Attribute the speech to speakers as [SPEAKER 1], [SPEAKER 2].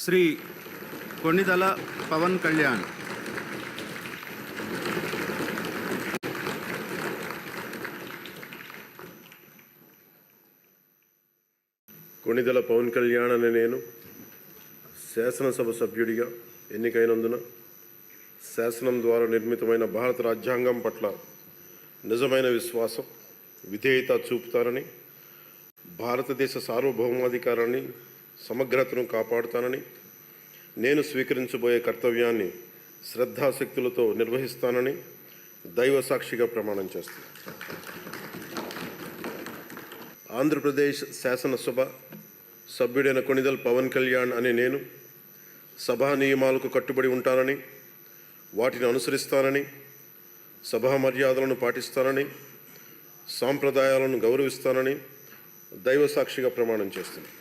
[SPEAKER 1] శ్రీ కొణిదల పవన్ కళ్యాణ్.
[SPEAKER 2] కొణిదెల పవన్ కళ్యాణ్ అనే నేను శాసనసభ సభ్యుడిగా ఎన్నికైనందున శాసనం ద్వారా నిర్మితమైన భారత రాజ్యాంగం పట్ల నిజమైన విశ్వాసం, విధేయత చూపుతానని, భారతదేశ సార్వభౌమాధికారాన్ని, సమగ్రతను కాపాడుతానని, నేను స్వీకరించబోయే కర్తవ్యాన్ని శ్రద్ధాశక్తులతో నిర్వహిస్తానని దైవ సాక్షిగా ప్రమాణం చేస్తాను. ఆంధ్రప్రదేశ్ శాసనసభ సభ్యుడైన కొణిదెల పవన్ కళ్యాణ్ అనే నేను సభా నియమాలకు కట్టుబడి ఉంటానని, వాటిని అనుసరిస్తానని, సభా మర్యాదలను పాటిస్తానని, సాంప్రదాయాలను గౌరవిస్తానని దైవ సాక్షిగా ప్రమాణం చేస్తున్నాను.